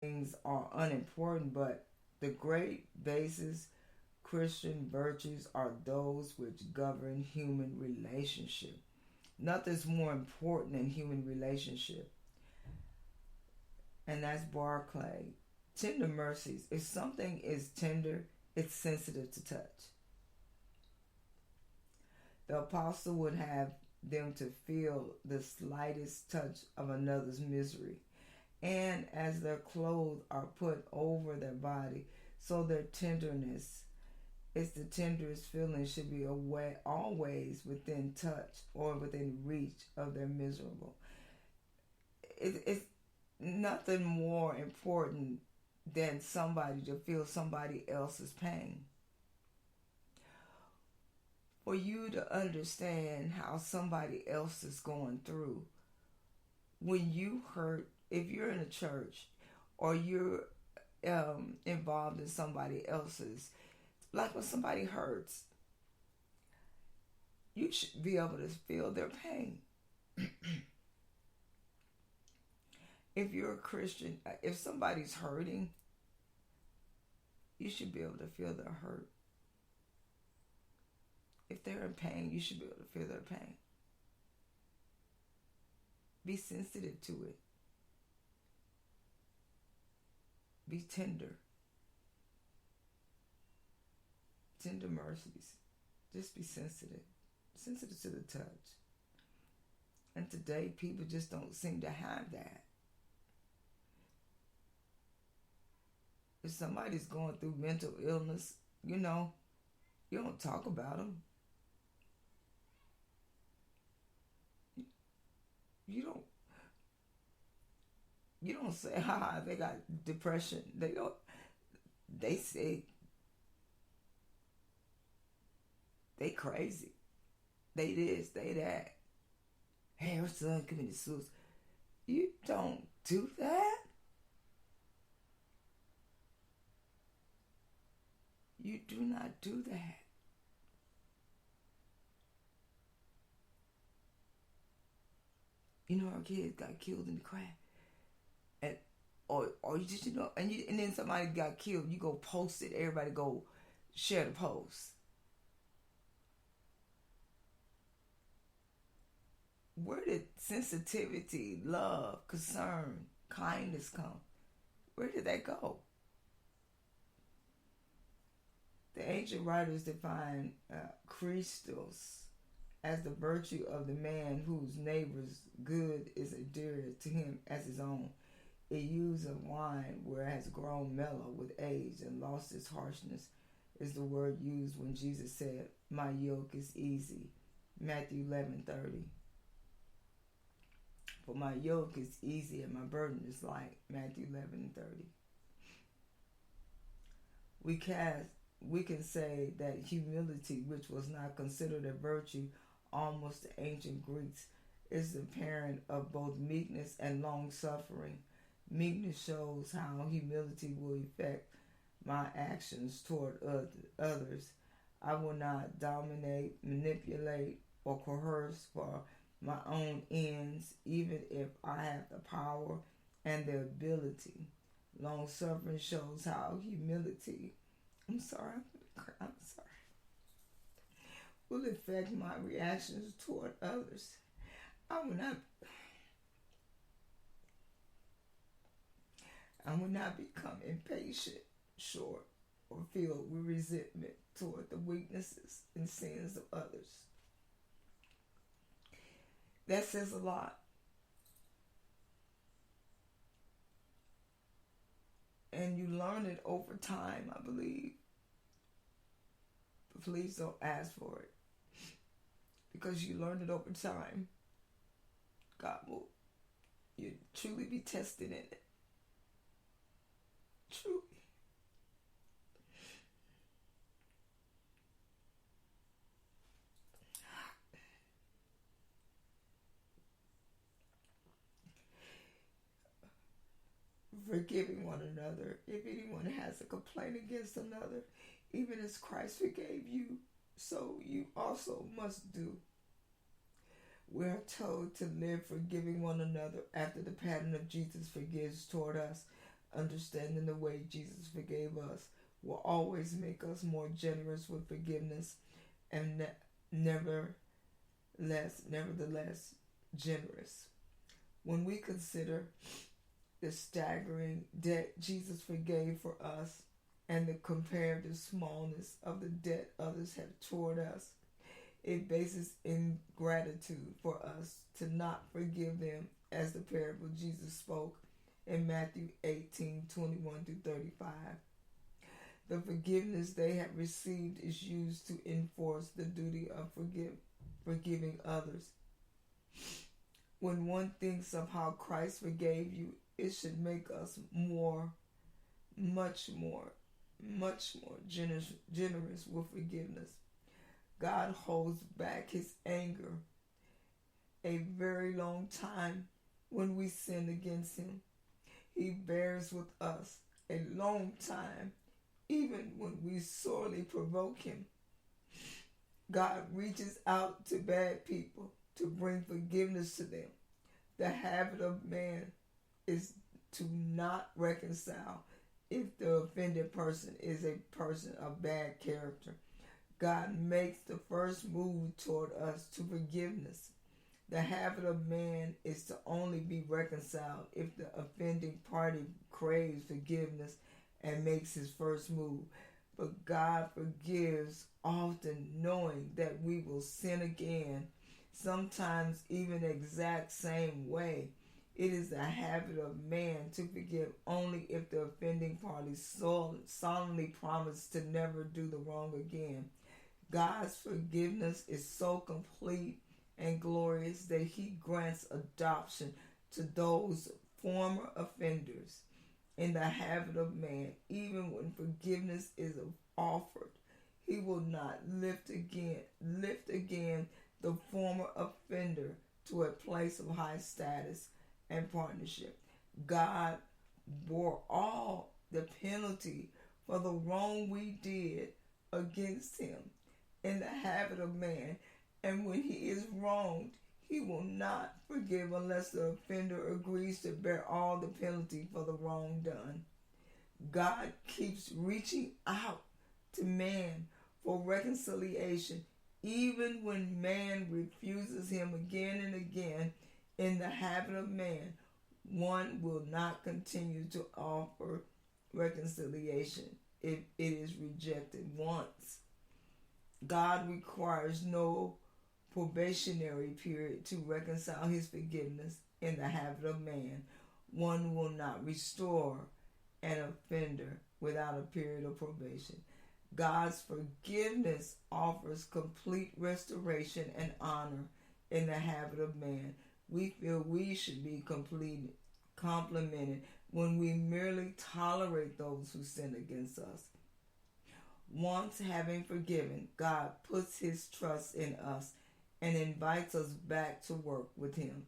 things are unimportant, but the great basis Christian virtues are those which govern human relationship. Nothing's more important than human relationship. And that's Barclay. Tender mercies. If something is tender, it's sensitive to touch. The apostle would have them to feel the slightest touch of another's misery. And as their clothes are put over their body, so their tenderness is the tenderest feeling should be always within touch or within reach of their miserable. It's nothing more important than somebody to feel somebody else's pain. For you to understand how somebody else is going through. When you hurt, if you're in a church or you're involved in somebody else's, like when somebody hurts, you should be able to feel their pain. If you're a Christian, if somebody's hurting, you should be able to feel their hurt. If they're in pain, you should be able to feel their pain. Be sensitive to it. Be tender. Tender mercies. Just be sensitive. Sensitive to the touch. And today, people just don't seem to have that. If somebody's going through mental illness, you don't talk about them. You don't say, they got depression. They don't. They say they crazy. They this, they that. Hey, her son committed suicide. You don't do that. You do not do that. Our kids got killed in the crash. And or you just and then somebody got killed, you go post it, everybody go share the post. Where did sensitivity, love, concern, kindness come? Where did that go? The ancient writers define Christos as the virtue of the man whose neighbor's good is dear to him as his own. It used of wine where it has grown mellow with age and lost its harshness is the word used when Jesus said, "My yoke is easy." Matthew 11:30. For my yoke is easy and my burden is light. Matthew 11:30. We can say that humility, which was not considered a virtue almost the ancient Greeks, is the parent of both meekness and long suffering. Meekness shows how humility will affect my actions toward others. I will not dominate, manipulate, or coerce for my own ends, even if I have the power and the ability. Long suffering shows how humility, I'm sorry, will affect my reactions toward others. I will not become impatient, short, or filled with resentment toward the weaknesses and sins of others. That says a lot. And you learn it over time, I believe. But please don't ask for it. Because you learn it over time. God will you truly be tested in it. Truly. Forgiving one another. If anyone has a complaint against another, even as Christ forgave you, so you also must do. We are told to live forgiving one another after the pattern of Jesus forgives toward us. Understanding the way Jesus forgave us will always make us more generous with forgiveness and nevertheless generous. When we consider the staggering debt Jesus forgave for us and the comparative smallness of the debt others have toward us, it bases ingratitude for us to not forgive them, as the parable Jesus spoke in Matthew 18:21-35. The forgiveness they have received is used to enforce the duty of forgiving others. When one thinks of how Christ forgave you, it should make us much more generous with forgiveness. God holds back his anger a very long time when we sin against him. He bears with us a long time even when we sorely provoke him. God reaches out to bad people to bring forgiveness to them. The habit of man is to not reconcile if the offended person is a person of bad character. God makes the first move toward us to forgiveness. The habit of man is to only be reconciled if the offending party craves forgiveness and makes his first move. But God forgives often, knowing that we will sin again, sometimes even the exact same way. It is the habit of man to forgive only if the offending party solemnly promises to never do the wrong again. God's forgiveness is so complete and glorious that he grants adoption to those former offenders. In the habit of man, even when forgiveness is offered, he will not lift again the former offender to a place of high status and partnership. God bore all the penalty for the wrong we did against him in the habit of man, and when he is wronged, he will not forgive unless the offender agrees to bear all the penalty for the wrong done. God keeps reaching out to man for reconciliation, even when man refuses him again and again. In the habit of man, one will not continue to offer reconciliation if it is rejected once. God requires no probationary period to reconcile his forgiveness. In the habit of man, one will not restore an offender without a period of probation. God's forgiveness offers complete restoration and honor. In the habit of man, we feel we should be complimented when we merely tolerate those who sin against us. Once having forgiven, God puts his trust in us and invites us back to work with him.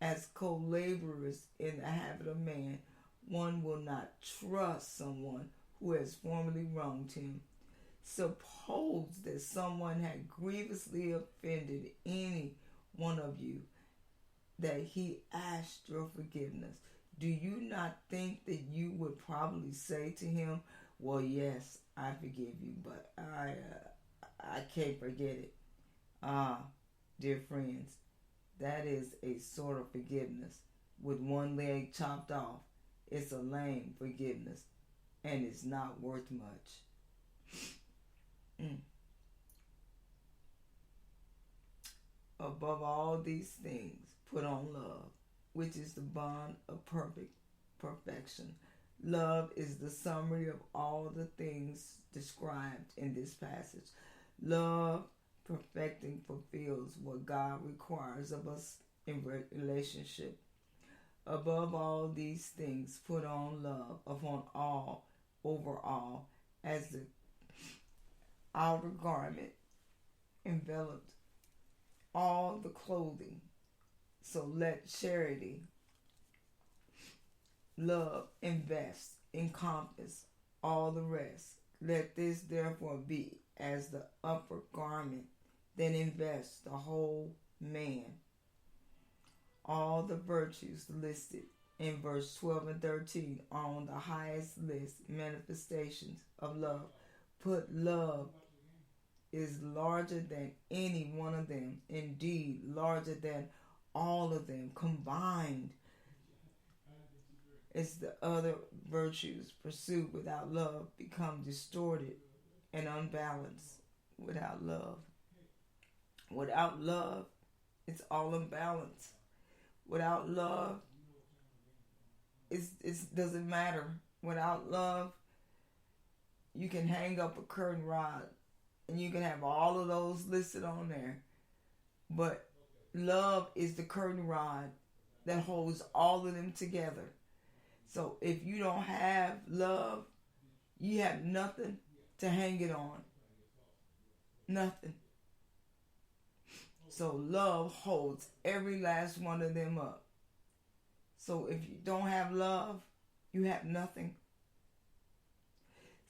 As co-laborers in the habit of man, one will not trust someone who has formerly wronged him. Suppose that someone had grievously offended any one of you, that he asked your forgiveness. Do you not think that you would probably say to him, well, yes, I forgive you, but I can't forget it? Dear friends, that is a sort of forgiveness with one leg chopped off. It's a lame forgiveness, and it's not worth much. Above all these things, put on love, which is the bond of perfection. Love is the summary of all the things described in this passage. Love perfecting fulfills what God requires of us in relationship. Above all these things, put on love, upon all, over all, as the outer garment enveloped all the clothing. So let charity, love, invest, encompass all the rest. Let this therefore be as the upper garment, then invest the whole man. All the virtues listed in verse 12 and 13 on the highest list, manifestations of love. Put love is larger than any one of them, indeed larger than all of them combined. It's the other virtues pursued without love become distorted and unbalanced without love. Without love, it's all unbalanced. Without love, it doesn't matter. Without love, you can hang up a curtain rod and you can have all of those listed on there. But love is the curtain rod that holds all of them together. So if you don't have love, you have nothing to hang it on. Nothing. So love holds every last one of them up. So if you don't have love, you have nothing.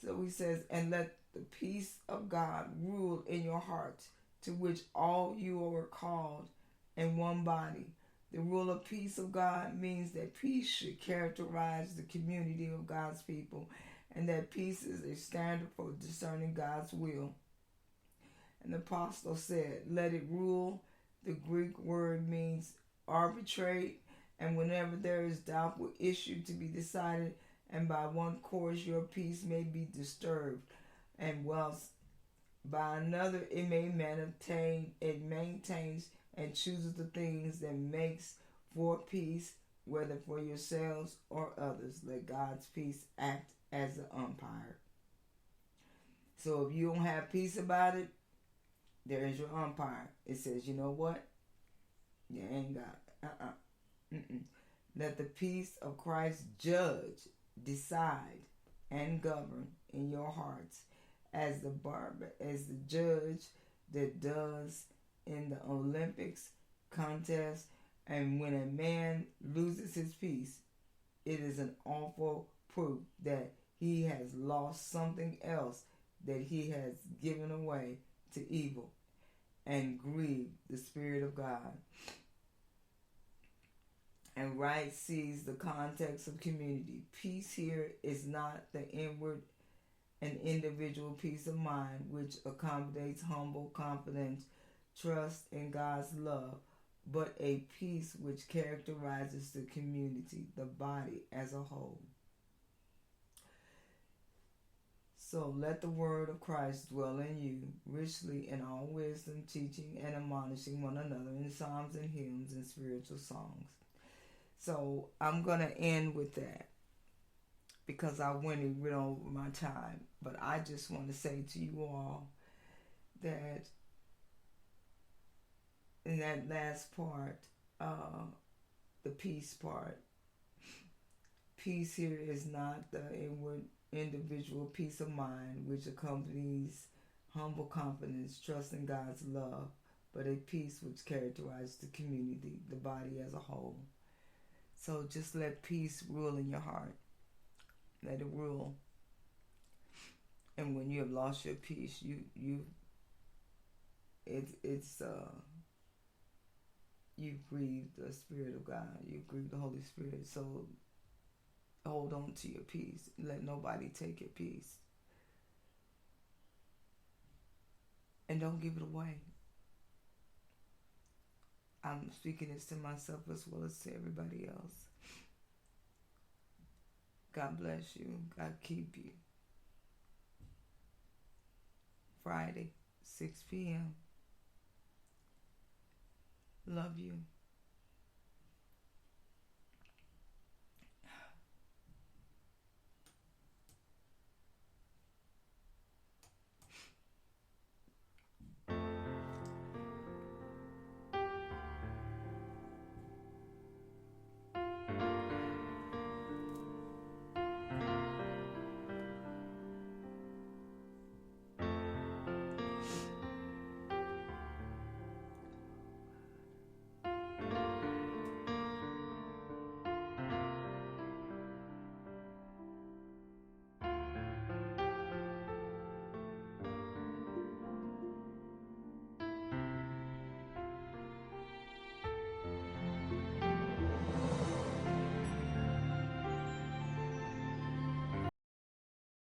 So he says, and let the peace of God rule in your hearts, to which all you are called in one body. The rule of peace of God means that peace should characterize the community of God's people, and that peace is a standard for discerning God's will. And the apostle said, let it rule. The Greek word means arbitrate, and whenever there is doubtful issue to be decided, and by one course your peace may be disturbed, and whilst by another it maintains and chooses the things that makes for peace, whether for yourselves or others. Let God's peace act as an umpire. So if you don't have peace about it, there is your umpire. It says, you know what? You ain't got it. Let the peace of Christ judge, decide, and govern in your hearts as the judge that does in the Olympics contest. And when a man loses his peace, it is an awful proof that he has lost something else, that he has given away to evil and grieved the Spirit of God. And Wright sees the context of community. Peace here is not the inward and individual peace of mind, which accommodates humble confidence, trust in God's love, but a peace which characterizes the community, the body as a whole. So let the word of Christ dwell in you richly in all wisdom, teaching and admonishing one another in psalms and hymns and spiritual songs. So I'm going to end with that because I went over my time. But I just want to say to you all that in that last part, the peace part, peace here is not the inward individual peace of mind which accompanies humble confidence, trust in God's love, but a peace which characterizes the community, the body as a whole. So just let peace rule in your heart. Let it rule. And when you have lost your peace, you've grieved the Spirit of God. You've grieved the Holy Spirit. So hold on to your peace. Let nobody take your peace. And don't give it away. I'm speaking this to myself as well as to everybody else. God bless you. God keep you. Friday, 6 p.m. Love you.